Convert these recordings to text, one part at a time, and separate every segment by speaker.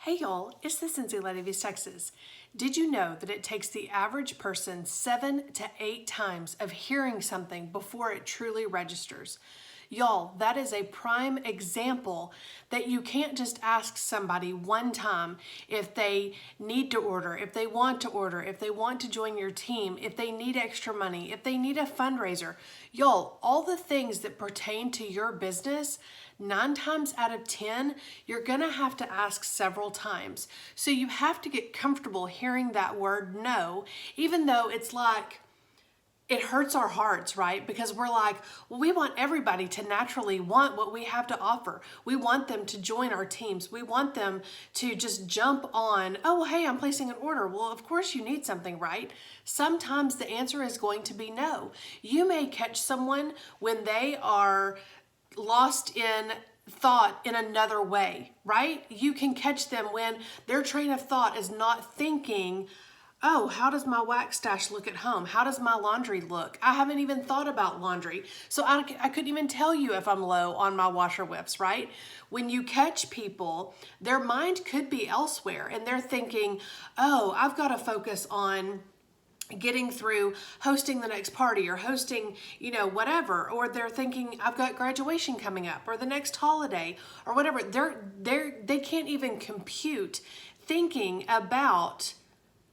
Speaker 1: Hey y'all, it's the Cincy Lady of East Texas. Did you know that it takes the average person 7 to 8 times of hearing something before it truly registers? Y'all, that is a prime example that you can't just ask somebody one time if they need to order, if they want to order, if they want to join your team, if they need extra money, if they need a fundraiser. Y'all, all the things that pertain to your business, 9 times out of 10, you're gonna have to ask several times. So you have to get comfortable hearing that word no, even though it's like, it hurts our hearts, right? Because we're like, well, we want everybody to naturally want what we have to offer. We want them to join our teams. We want them to just jump on, oh, well, hey, I'm placing an order. Well, of course you need something, right? Sometimes the answer is going to be no. You may catch someone when they are lost in thought in another way, right? You can catch them when their train of thought is not thinking, oh, how does my wax stash look at home? How does my laundry look? I haven't even thought about laundry. So I couldn't even tell you if I'm low on my washer whips, right? When you catch people, their mind could be elsewhere and they're thinking, oh, I've got to focus on getting through hosting the next party or hosting, whatever, or they're thinking I've got graduation coming up or the next holiday or whatever. They can't even compute thinking about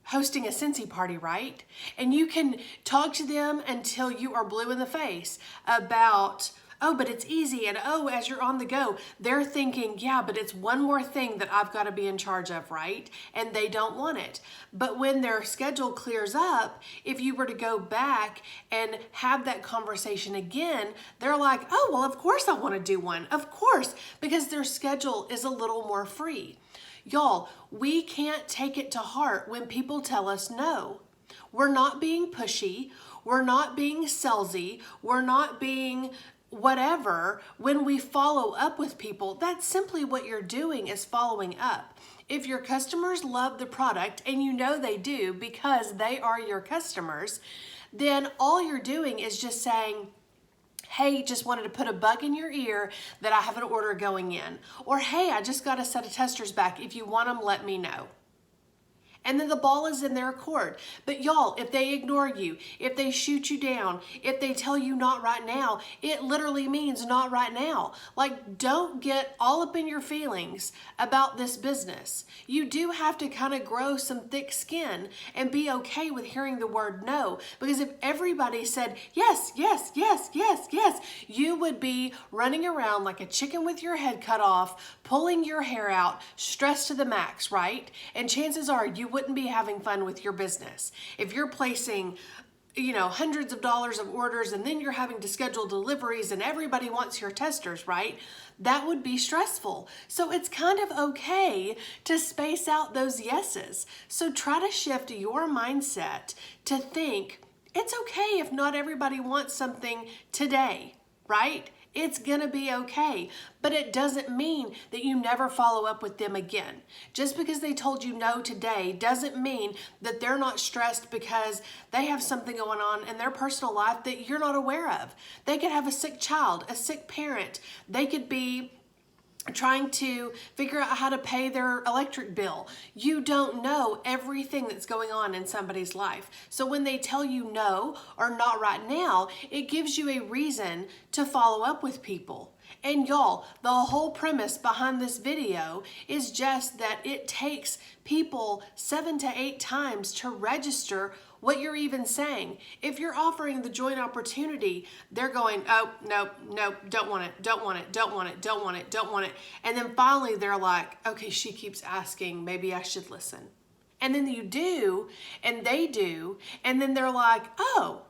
Speaker 1: hosting a Cincy party, right? And you can talk to them until you are blue in the face about, oh, but it's easy, and oh, as you're on the go, they're thinking, yeah, but it's one more thing that I've got to be in charge of, right? And they don't want it. But when their schedule clears up, if you were to go back and have that conversation again, they're like, oh, well, of course I want to do one. Of course, because their schedule is a little more free. Y'all, we can't take it to heart when people tell us no. We're not being pushy. We're not being salesy. We're not being whatever. When we follow up with people, that's simply what you're doing, is following up. If your customers love the product, and you know they do because they are your customers, then all you're doing is just saying, hey, just wanted to put a bug in your ear that I have an order going in. Or, hey, I just got a set of testers back. If you want them, let me know. And then the ball is in their court. But y'all, if they ignore you, if they shoot you down, if they tell you not right now, it literally means not right now. Like, don't get all up in your feelings about this business. You do have to kind of grow some thick skin and be okay with hearing the word no. Because if everybody said yes, yes, yes, yes, yes, you would be running around like a chicken with your head cut off, pulling your hair out, stressed to the max, right? And chances are you wouldn't be having fun with your business. If you're placing, hundreds of dollars of orders and then you're having to schedule deliveries and everybody wants your testers, right? That would be stressful. So it's kind of okay to space out those yeses. So try to shift your mindset to think it's okay if not everybody wants something today, right? It's gonna be okay, but it doesn't mean that you never follow up with them again. Just because they told you no today doesn't mean that they're not stressed because they have something going on in their personal life that you're not aware of. They could have a sick child, a sick parent. They could be trying to figure out how to pay their electric bill. You don't know everything that's going on in somebody's life. So when they tell you no or not right now, it gives you a reason to follow up with people. And y'all, the whole premise behind this video is just that it takes people 7 to 8 times to register what you're even saying. If you're offering the joint opportunity, they're going, oh, no, don't want it, don't want it, don't want it, don't want it, don't want it. And then finally they're like, okay, she keeps asking, maybe I should listen. And then you do, and they do, and then they're like, oh,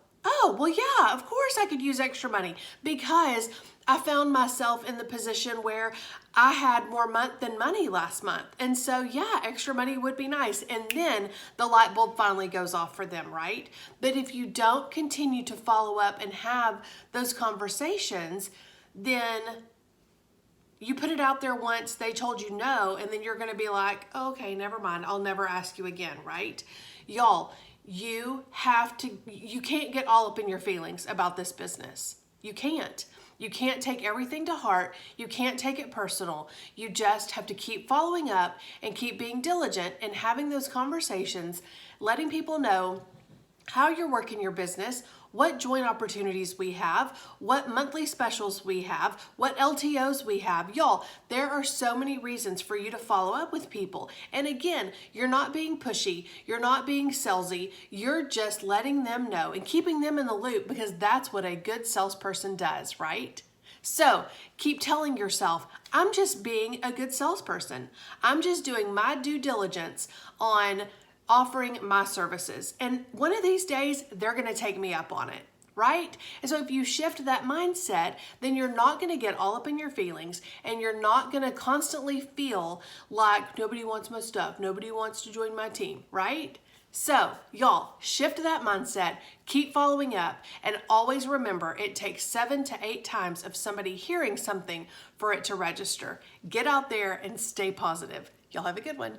Speaker 1: well, yeah, of course I could use extra money because I found myself in the position where I had more month than money last month. And so, yeah, extra money would be nice. And then the light bulb finally goes off for them, right? But if you don't continue to follow up and have those conversations, then you put it out there once, they told you no, and then you're going to be like, oh, okay, never mind. I'll never ask you again, right? Y'all, you can't get all up in your feelings about this business. You can't. You can't take everything to heart. You can't take it personal. You just have to keep following up and keep being diligent and having those conversations, letting people know how you're working your business, what joint opportunities we have, what monthly specials we have, what LTOs we have. Y'all, there are so many reasons for you to follow up with people. And again, you're not being pushy, you're not being salesy, you're just letting them know and keeping them in the loop, because that's what a good salesperson does, right? So keep telling yourself, I'm just being a good salesperson. I'm just doing my due diligence on offering my services. And one of these days, they're going to take me up on it, right? And so if you shift that mindset, then you're not going to get all up in your feelings, and you're not going to constantly feel like nobody wants my stuff, nobody wants to join my team, right? So y'all, shift that mindset, keep following up, and always remember it takes 7 to 8 times of somebody hearing something for it to register. Get out there and stay positive. Y'all have a good one.